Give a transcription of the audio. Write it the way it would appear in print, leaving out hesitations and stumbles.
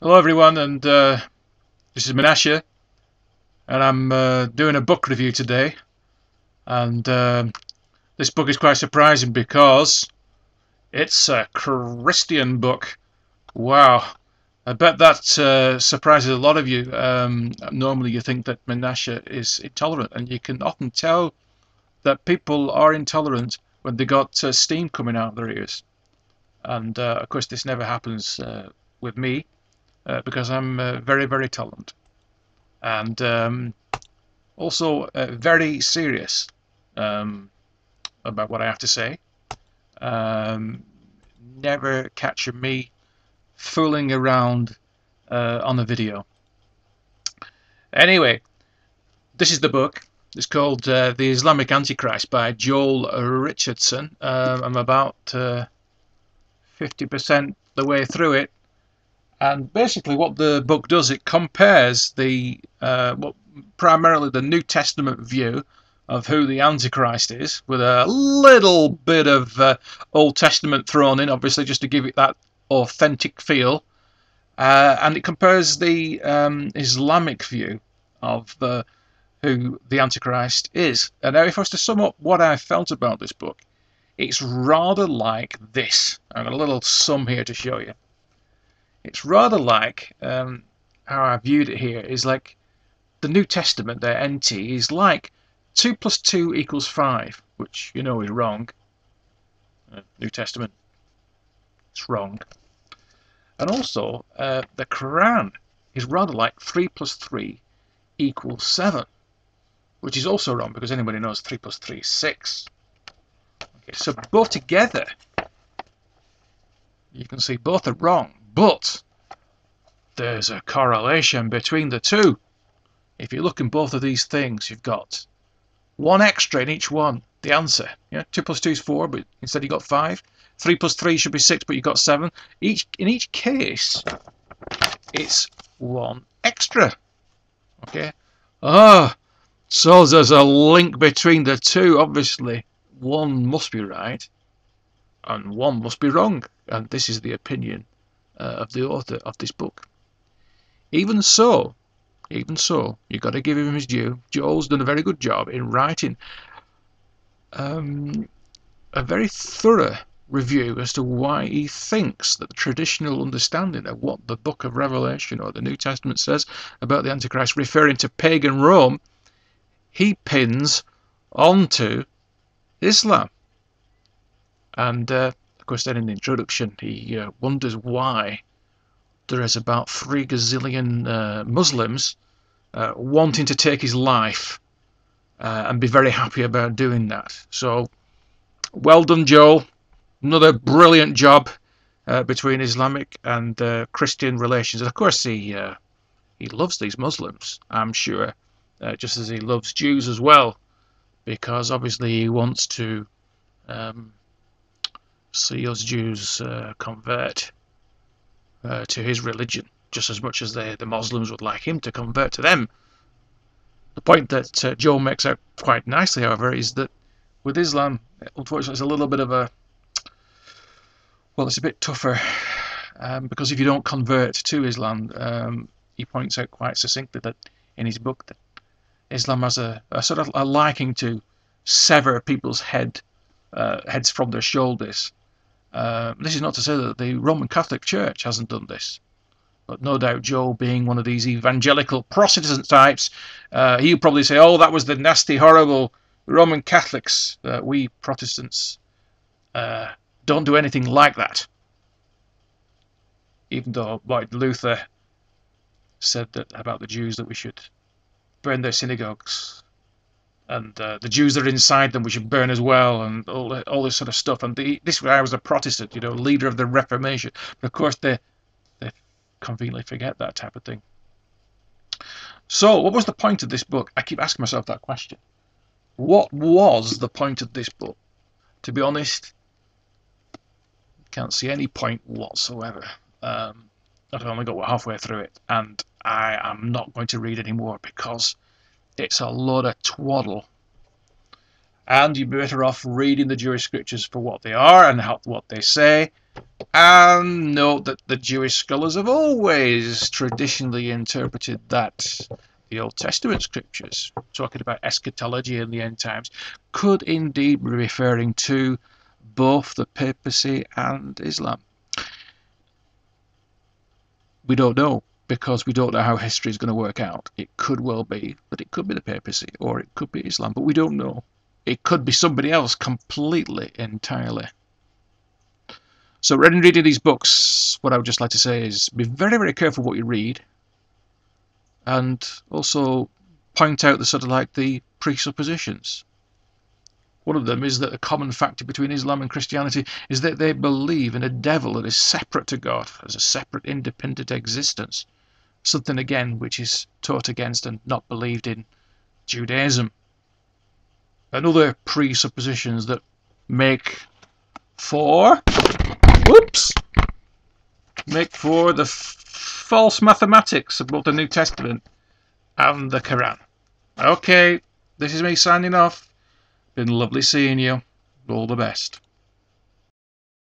Hello everyone, and this is Menashe, and I'm doing a book review today. And this book is quite surprising because it's a Christian book. Wow, I bet that surprises a lot of you. Normally you think that Menashe is intolerant, and you can often tell that people are intolerant when they got steam coming out of their ears. And of course this never happens with me because I'm very, very tolerant. And also very serious um, about what I have to say. Um, Never catch me fooling around on a video. Anyway, this is the book. It's called The Islamic Antichrist by Joel Richardson. I'm about 50% the way through it. And basically what the book does, it compares primarily the New Testament view of who the Antichrist is, with a little bit of Old Testament thrown in, obviously, just to give it that authentic feel. And it compares the Islamic view of who the Antichrist is. And now, if I was to sum up what I felt about this book, it's rather like this. I've got a little sum here to show you. It's rather like how I viewed it here is like the New Testament, their NT, is like 2 plus 2 equals 5, which you know is wrong. New Testament, it's wrong. And also, the Quran is rather like 3 plus 3 equals 7, which is also wrong because anybody knows 3 plus 3 is 6. Okay, so both together, you can see both are wrong, but there's a correlation between the two. If you look in both of these things, you've got one extra in each one. The answer, 2 plus 2 is 4, but instead you got 5. 3 plus 3 should be 6, but you got 7. In each case, it's one extra. Okay. So there's a link between the two. Obviously, one must be right, and one must be wrong. And this is the opinion of the author of this book. Even so, you've got to give him his due. Joel's done a very good job in writing a very thorough review as to why he thinks that the traditional understanding of what the book of Revelation or the New Testament says about the Antichrist, referring to pagan Rome, he pins onto Islam. And of course then in the introduction he wonders why there is about 3 gazillion Muslims wanting to take his life and be very happy about doing that. So well done, Joel. Another brilliant job between Islamic and Christian relations. And of course he loves these Muslims, I'm sure, just as he loves Jews as well, because obviously he wants to see us Jews convert to his religion, just as much as the Muslims would like him to convert to them. The point that Joel makes out quite nicely, however, is that with Islam, unfortunately, it's a little bit of a, well, it's a bit tougher, because if you don't convert to Islam, he points out quite succinctly that in his book that Islam has a sort of a liking to sever people's heads from their shoulders. This is not to say that the Roman Catholic Church hasn't done this, but no doubt Joel, being one of these evangelical Protestant types, he'll probably say, oh, that was the nasty, horrible Roman Catholics. We Protestants don't do anything like that. Even though Martin Luther said that about the Jews, that we should burn their synagogues, and the Jews that are inside them we should burn as well, and all this sort of stuff. And this guy was a Protestant, leader of the Reformation. But of course they conveniently forget that type of thing. So what was the point of this book? I keep asking myself that question. What was the point of this book? To be honest, can't see any point whatsoever. I've only got halfway through it, and I am not going to read any more because it's a lot of twaddle. And you'd be better off reading the Jewish scriptures for what they are and what they say. And note that the Jewish scholars have always traditionally interpreted that the Old Testament scriptures, talking about eschatology and the end times, could indeed be referring to both the papacy and Islam. We don't know, because we don't know how history is going to work out. It could well be that it could be the papacy, or it could be Islam, but we don't know. It could be somebody else completely, entirely. So when reading these books, what I would just like to say is be very, very careful what you read, and also point out the sort of like the presuppositions. One of them is that the common factor between Islam and Christianity is that they believe in a devil that is separate to God, as a separate independent existence. Something, again, which is taught against and not believed in Judaism. And other presuppositions that make for the false mathematics of both the New Testament and the Quran. Okay, this is me signing off. Been lovely seeing you. All the best.